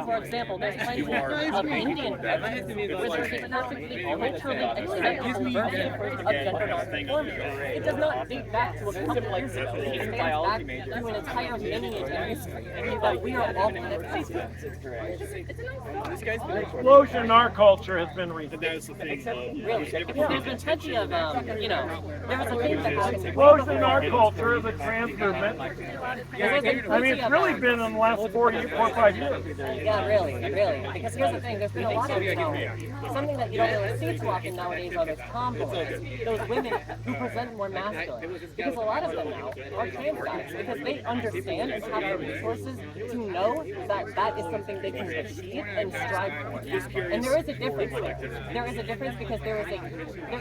For example, there's plenty of Indian veterans which is a perfectly culturally acceptable version of gender nonconformity. It does not date back to a couple of years ago. It dates back to an entire lineage and history that we are all connected to. Explosion in our culture has been recent. Really, because there's been plenty of, there was a thing that happened. Explosion in our culture is a trans movement. I mean, it's really been in the last 4 or 5 years. Yeah, really. Because here's the thing, there's been a lot of, something that you don't really see too often nowadays are those tomboys, those women who present more masculine. Because a lot of them now are trans guys, because they understand and have the resources to know that that is something they can achieve and strive for. And there is a difference there. There is a difference because there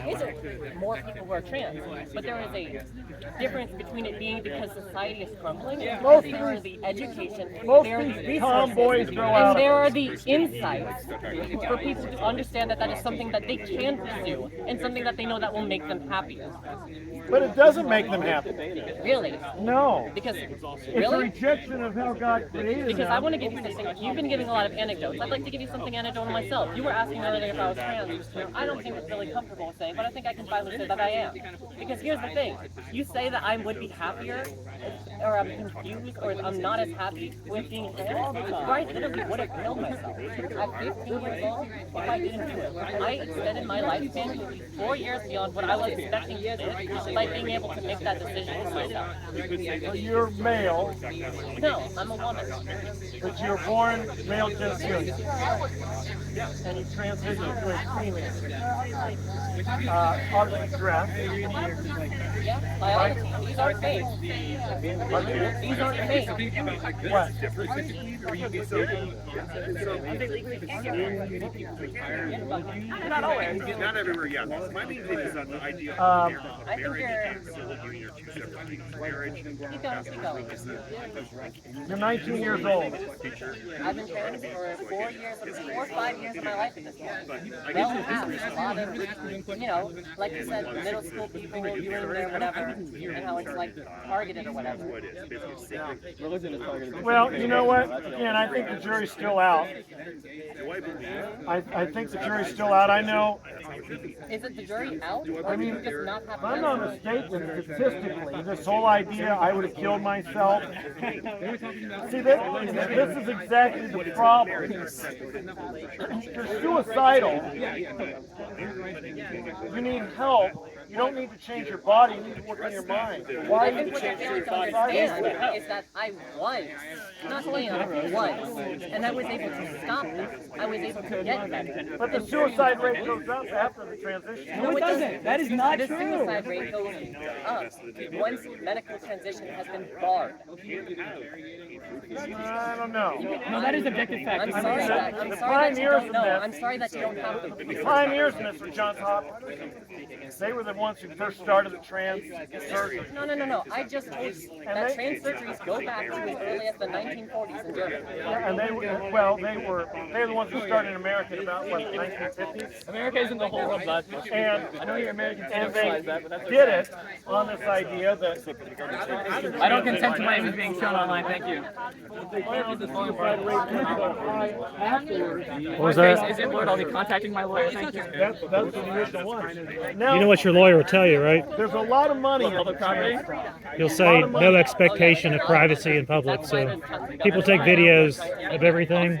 isn't more people who are trans, but there is a difference between it being because society is crumbling, and there are the education, there are the resources, and there are the insights for people to understand that that is something that they can pursue and something that they know that will make them happier. But it doesn't make them happy. Really? No. Because It's a really? rejection of how God created Because them. I want to give you this thing. You've been giving a lot of anecdotes. I'd like to give you something anecdotal myself. You were asking earlier if I was trans. I don't think it's really comfortable with saying, but I think I can finally say that I am. Because here's the thing. You say that I would be happier, or I'm confused, or I'm not as happy with being trans. I literally would have killed myself. At 15 years old, if I didn't do it. I extended my lifespan 4 years beyond what I was expecting to live by being able to make that decision for myself. You're male, No, I'm a woman. but you're born male genitalia. And you transition to a female. Obviously dress. Yeah, biology. These aren't fake. These aren't fake. What? Not always. Not everywhere, yeah. My main thing is on the idea of I think marriage you're. and civil union are two separate things. Marriage Keep going, keep going. You're 19 years old. I've been trans for 4 years, 4 or 5 years of my life at this point. Well, a lot of, like you said, middle school people doing their whatever, and how it's like targeted or whatever. Well, you know what? Again, I think the jury's still out. I think the jury's still out. I know. Is it the jury out, or I mean, do you just not have if I'm not mistaken, statistically, this whole idea I would have killed myself. See, this is exactly the problem. You're suicidal. You need help. You don't need to change your body. You need to work on your mind. Why I do you think what you're change failing your to body? understand is that I was, not am, was, and I was able to stop that. I was able to get better. But the suicide rate goes up after the transition. No, it doesn't. That is not true. The suicide rate goes up once medical transition has been barred. I don't know. No, that is objective fact. I'm sorry that you don't know. I'm sorry that you don't have the The pioneers in this were Johns Hopkins. They were the ones who first started the trans surgery. No. I just told you that trans surgeries go back to as early as the 1940s in Germany. And they were the ones who started in America in about what, the 1950s. America isn't the whole world, bud. And I know you're American, and so they realize that, but that's did it on this idea that I don't consent to my image being shown online. Thank you. What was that? Is it Lord? I'll be contacting my lawyer. Thank you. that's the original one. Now, You know what your lawyer will tell you, right? there's a lot of money in Public property? He'll say no expectation of privacy in public. So people take videos of everything.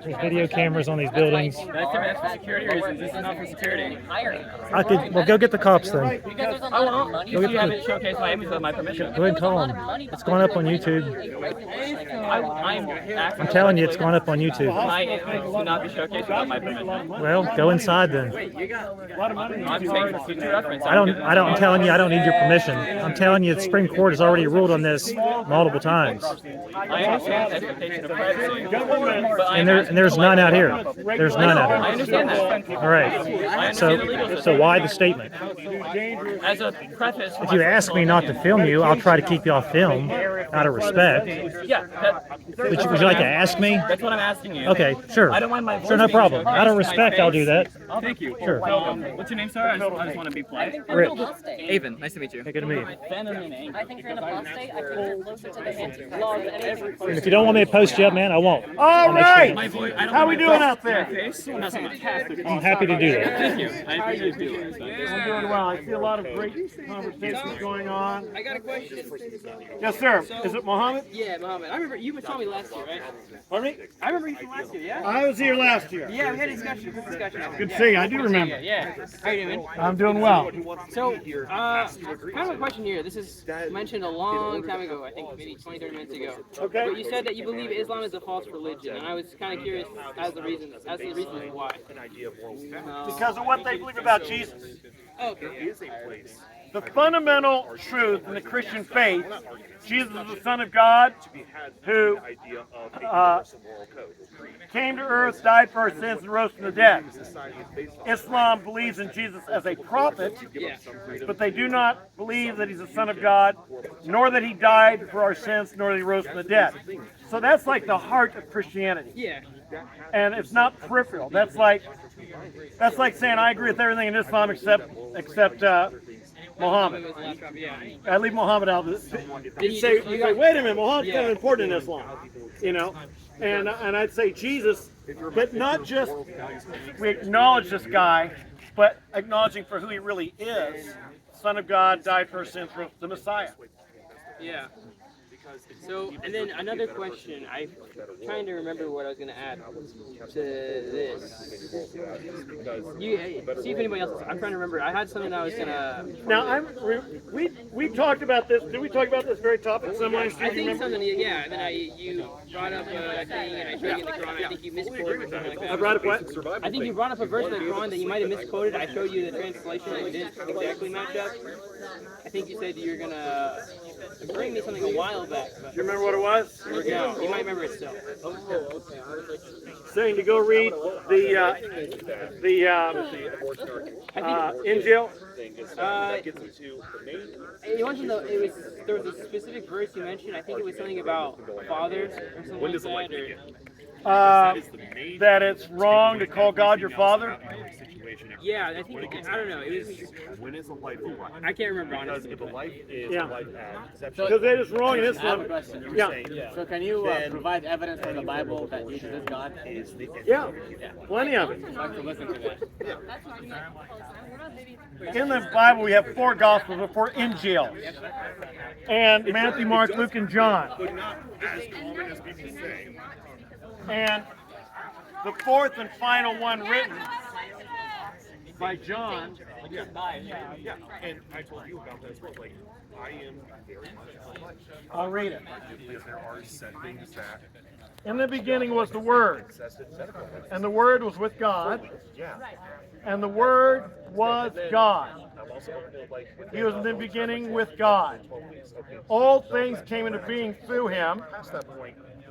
There's video cameras on these buildings. That's for security reasons. This is not for security. I could, well, go get the cops then. Because there's a lot of money. If you haven't showcased my image without my permission. Go ahead and call them. It's going up on YouTube. I'm telling you, it's going up on YouTube. My image will not be showcased without my permission. Well, go inside then. I'm saying for future reference. I'm telling you, I don't need your permission. I'm telling you, the Supreme Court has already ruled on this multiple times. I understand the expectation of privacy. But And there's none out here. There's none I out here. understand that. All right. So why the statement? As a preface, If you ask me not to film you, I'll try to keep you off film out of respect. yeah, Would you like to ask me? that's what I'm asking you. Okay, sure. I don't mind my voice Sure, no being problem. shown. Out of My respect, I'll do face. that. Thank you. Sure. What's your name, sir? I just want to be polite. think you're Rich. an apostate. Avon, nice to meet you. Hey, good to meet you. I think you're an apostate. I think you're closer to the anti-laws than any person. And if you don't want me to post you up, man, I won't. All right. My voice, I don't How know we my doing face. out there? My face has a fantastic. I'm happy to do that. Thank you. I appreciate you. I'm doing well. I see a lot of great conversations going on. I got a question. Yes, sir. Is it Mohammed? Yeah, Mohammed. I remember you saw me last year, right? Pardon me? I remember you from last year, yeah? I was here last year. Yeah, we had a discussion. Good discussion. Good to see you. I do remember. Yeah. How you doing? I'm doing well. So, kind of a question here. This is mentioned a long time ago, I think maybe 20, 30 minutes ago. Okay. But you said that you believe Islam is a false religion, and I was kind of curious as to the reason why. Because of what they believe about Jesus. Okay. The fundamental truth in the Christian faith, Jesus is the Son of God who came to earth, died for our sins, and rose from the dead. Islam believes in Jesus as a prophet, but they do not believe that he's the Son of God, nor that he died for our sins, nor that he rose from the dead. So that's like the heart of Christianity. Yeah. And it's not peripheral. That's like saying I agree with everything in Islam except Muhammad. Yeah. I leave Muhammad out of this. You say, wait a minute, Muhammad's kind of important in Islam, you know. And I'd say Jesus, but not just we acknowledge this guy, but acknowledging for who he really is, Son of God, died for our sins, the Messiah. Yeah. So, and then another question. I'm trying to remember what I was going to add to this. See if anybody else. I'm trying to remember. I had something that I was going to. Now we talked about this. Did we talk about this very topic? Someone I think something. Yeah. And then you brought up a thing, and I showed you in the Quran. I think you misquoted or something like that. I brought up what? I think you brought up a verse in the Quran that you might have misquoted. I showed you the translation and it didn't exactly match up. I think you said you were gonna bring me something a while back. But Do you remember what it was? yeah, you might remember it still. Saying to go read the Injil. It wasn't there was a specific verse you mentioned. I think it was something about fathers or something like that. That it's wrong to call God your father. Yeah, I think I don't know. It was. When is a life a life? I can't remember Because honestly. if a life is Yeah. a life act, Because it is wrong in I have Islam. a question. Yeah, So can you provide evidence from the Bible that Jesus is God? yeah, plenty of it. I'd like to listen to that. In the Bible, we have 4 Gospels or 4 Injils, and Matthew, Mark, Luke, and John. And the 4th and final one written by John. yeah, and I told you about this, but like, I am very much alike. I'll read it. Because there are set things that In the beginning was the Word, and the Word was with God, and the Word was God. He was in the beginning with God. All things came into being through him,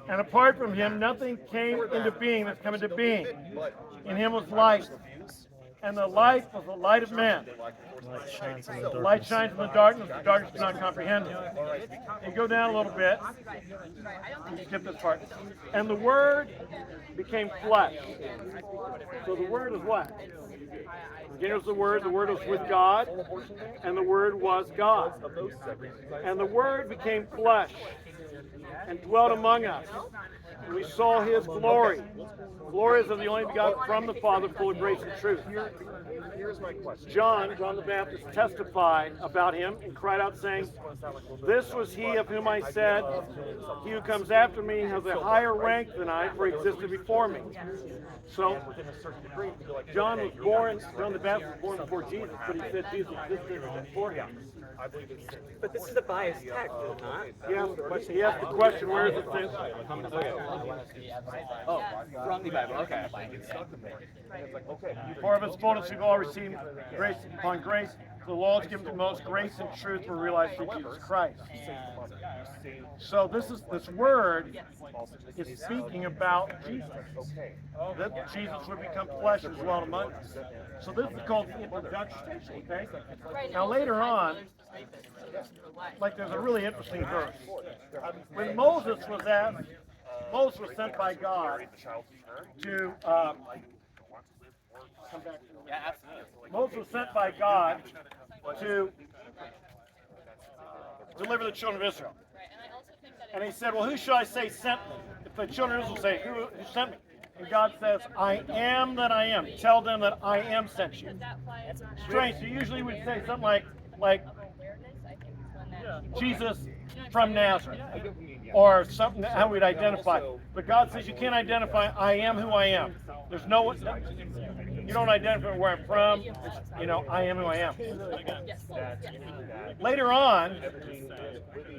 and apart from him, nothing came into being that's come into being. In him was life, and the light was the light of men. The light shines in the darkness cannot comprehend it. And go down a little bit. You skip this part. And the Word became flesh. So the Word is what? Again, it was the Word was with God, and the Word was God. And the Word became flesh and dwelt among us. And we saw his glory. Glory is of the only begotten from the Father, full of grace and truth. John the Baptist, testified about him and cried out, saying, "This was he of whom I said, he who comes after me has a higher rank than I, for he existed before me." So, John the Baptist was born before Jesus, but he said Jesus existed before him. But this is a biased text, is it not? He asked the question, where is it says? Oh, from the Bible. Okay. For of his fullness we've all received grace upon grace. The law is given to most. Grace and truth were realized through Jesus Christ. So this word is speaking about Jesus. That Jesus would become flesh and dwell among us. So this is called the introduction. Okay. Now later on, like there's a really interesting verse. When Moses was sent by God to Yeah, absolutely. Moses was sent by God to deliver the children of Israel. And he said, well, who should I say sent me? If the children of Israel say, who sent me? And God says, I am that I am. Tell them that I am sent you. Strange. So usually we'd say something like Jesus from Nazareth, or something how we'd identify. But God says you can't identify I am who I am. There's no, you don't identify where I'm from. It's, I am who I am. Later on,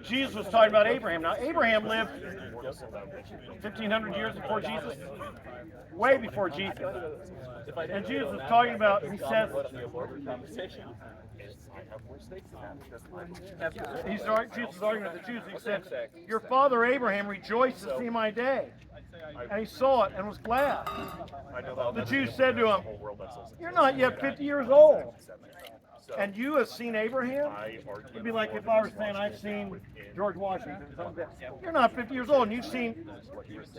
Jesus was talking about Abraham. Now Abraham lived 1,500 years before Jesus, way before Jesus. And Jesus is talking about, he says, Jesus is arguing with the Jews. He said, your father Abraham rejoiced to see my day. And he saw it and was glad. The Jews said to him, you're not yet 50 years old. And you have seen Abraham? It'd be like if I were saying I've seen George Washington. You're not 50 years old and you've seen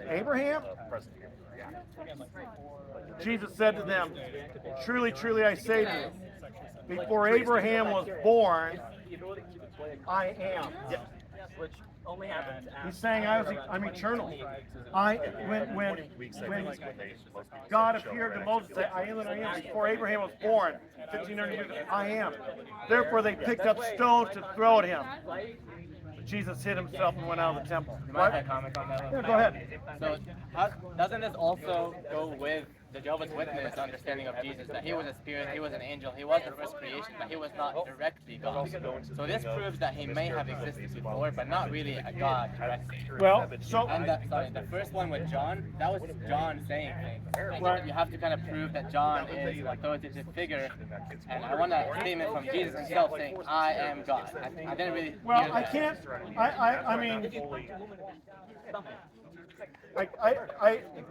Abraham? Jesus said to them, truly, truly, I say to you, before Abraham was born, I am. Which only happens after. He's saying I'm eternal. When God appeared to Moses, said, I am that I am. Before Abraham was born, 1,500 years ago, I am. Therefore they picked up stones to throw at him. But Jesus hid himself and went out of the temple. You mind if I comment on that? Yeah, go ahead. So, doesn't this also go with the Jehovah's Witness understanding of Jesus, that he was a spirit, he was an angel, he was the first creation, but he was not directly God. So this proves that he may have existed before, but not really a God directly. Well, And the first one with John, that was John saying things. Right. You have to kind of prove that John is an authoritative figure, and I want a statement from Jesus himself saying, I am God. I didn't really well, hear I that. can't. I mean,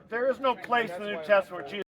there is no place in the New Testament where Jesus